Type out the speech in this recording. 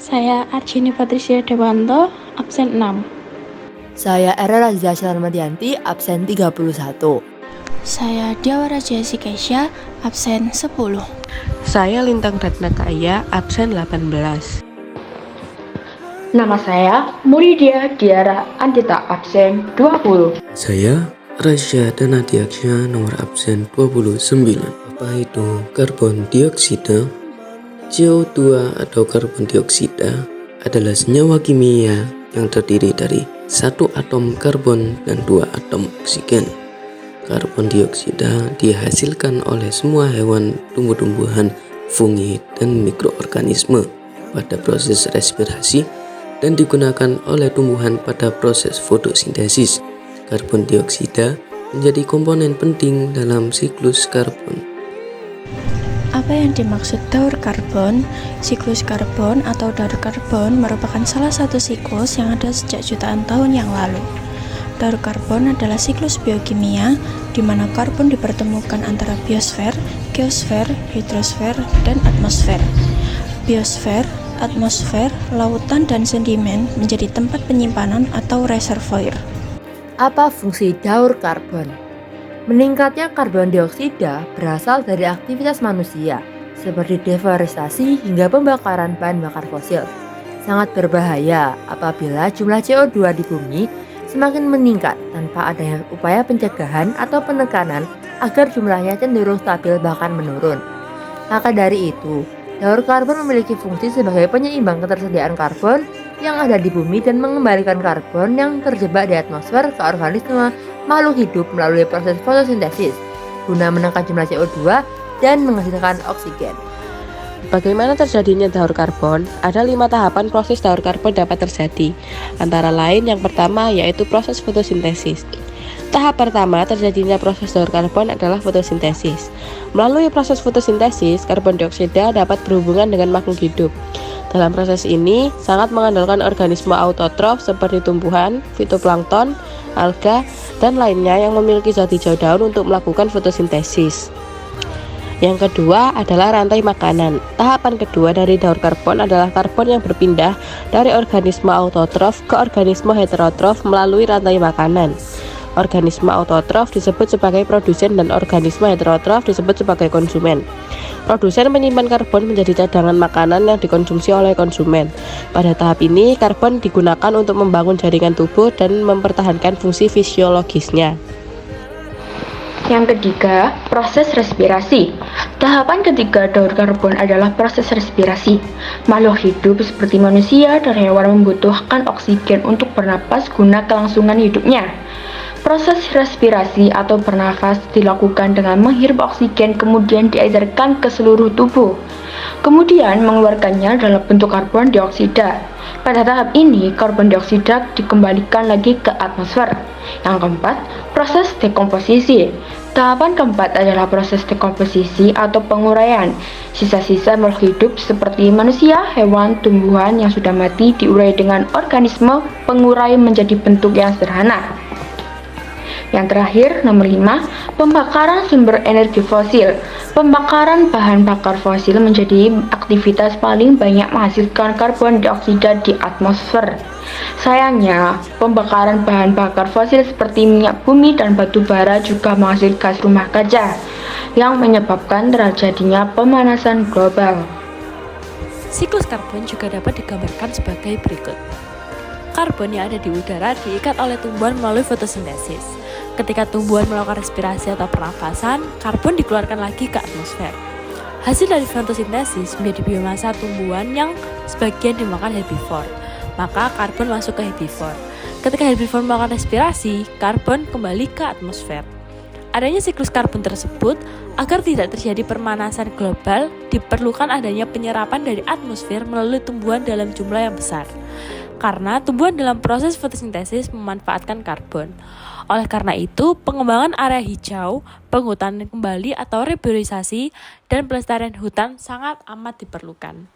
Saya Arjini Patricia Dewanto, absen 6. Saya Era Razia Sharmadianti, absen 31. Saya Diawara Jayasi Kesya, absen 10. Saya Lintang Ratnakaya, absen 18. Nama saya Muridia Diara Andita, absen 20. Saya Rasya Danadiaksya, nomor absen 29. Apa itu karbon dioksida? CO2 atau karbon dioksida adalah senyawa kimia yang terdiri dari satu atom karbon dan dua atom oksigen. Karbon dioksida dihasilkan oleh semua hewan, tumbuh-tumbuhan, fungi, dan mikroorganisme pada proses respirasi dan digunakan oleh tumbuhan pada proses fotosintesis. Karbon dioksida menjadi komponen penting dalam siklus karbon. Apa yang dimaksud daur karbon? Siklus karbon atau daur karbon merupakan salah satu siklus yang ada sejak jutaan tahun yang lalu. Daur karbon adalah siklus biokimia di mana karbon dipertemukan antara biosfer, geosfer, hidrosfer, dan atmosfer. Biosfer, atmosfer, lautan, dan sedimen menjadi tempat penyimpanan atau reservoir. Apa fungsi daur karbon? Meningkatnya karbon dioksida berasal dari aktivitas manusia, seperti deforestasi hingga pembakaran bahan bakar fosil. Sangat berbahaya apabila jumlah CO2 di bumi semakin meningkat tanpa adanya upaya pencegahan atau penekanan agar jumlahnya cenderung stabil bahkan menurun. Maka dari itu, daur karbon memiliki fungsi sebagai penyeimbang ketersediaan karbon yang ada di bumi dan mengembalikan karbon yang terjebak di atmosfer ke organisme makhluk hidup melalui proses fotosintesis guna menekan jumlah CO2 dan menghasilkan oksigen. Bagaimana terjadinya daur karbon? Ada 5 tahapan proses daur karbon dapat terjadi. Antara lain yang pertama yaitu proses fotosintesis. Tahap pertama terjadinya proses daur karbon adalah fotosintesis. Melalui proses fotosintesis, karbon dioksida dapat berhubungan dengan makhluk hidup. Dalam proses ini, sangat mengandalkan organisme autotrof seperti tumbuhan, fitoplankton, alga, dan lainnya yang memiliki zat hijau daun untuk melakukan fotosintesis. Yang kedua adalah rantai makanan. Tahapan kedua dari daur karbon adalah karbon yang berpindah dari organisme autotrof ke organisme heterotrof melalui rantai makanan. Organisme autotrof disebut sebagai produsen dan organisme heterotrof disebut sebagai konsumen. Produsen menyimpan karbon menjadi cadangan makanan yang dikonsumsi oleh konsumen. Pada tahap ini, karbon digunakan untuk membangun jaringan tubuh dan mempertahankan fungsi fisiologisnya. Yang ketiga, proses respirasi. Tahapan ketiga daur karbon adalah proses respirasi. Makhluk hidup seperti manusia dan hewan membutuhkan oksigen untuk bernapas guna kelangsungan hidupnya. Proses respirasi atau bernafas dilakukan dengan menghirup oksigen kemudian diedarkan ke seluruh tubuh. Kemudian mengeluarkannya dalam bentuk karbon dioksida. Pada tahap ini, karbon dioksida dikembalikan lagi ke atmosfer. Yang keempat, proses dekomposisi. Tahapan keempat adalah proses dekomposisi atau penguraian. Sisa-sisa makhluk hidup seperti manusia, hewan, tumbuhan yang sudah mati diurai dengan organisme pengurai menjadi bentuk yang sederhana. Yang terakhir, nomor 5, pembakaran sumber energi fosil. Pembakaran bahan bakar fosil menjadi aktivitas paling banyak menghasilkan karbon dioksida di atmosfer. Sayangnya, pembakaran bahan bakar fosil seperti minyak bumi dan batu bara juga menghasilkan gas rumah kaca yang menyebabkan terjadinya pemanasan global. Siklus karbon juga dapat digambarkan sebagai berikut. Karbon yang ada di udara diikat oleh tumbuhan melalui fotosintesis. Ketika tumbuhan melakukan respirasi atau pernafasan, karbon dikeluarkan lagi ke atmosfer. Hasil dari fotosintesis menjadi biomasa tumbuhan yang sebagian dimakan herbivore. Maka karbon masuk ke herbivore. Ketika herbivore melakukan respirasi, karbon kembali ke atmosfer. Adanya siklus karbon tersebut, agar tidak terjadi pemanasan global, diperlukan adanya penyerapan dari atmosfer melalui tumbuhan dalam jumlah yang besar. Karena tumbuhan dalam proses fotosintesis memanfaatkan karbon. Oleh karena itu, pengembangan area hijau, penghutanan kembali atau reboisasi, dan pelestarian hutan sangat amat diperlukan.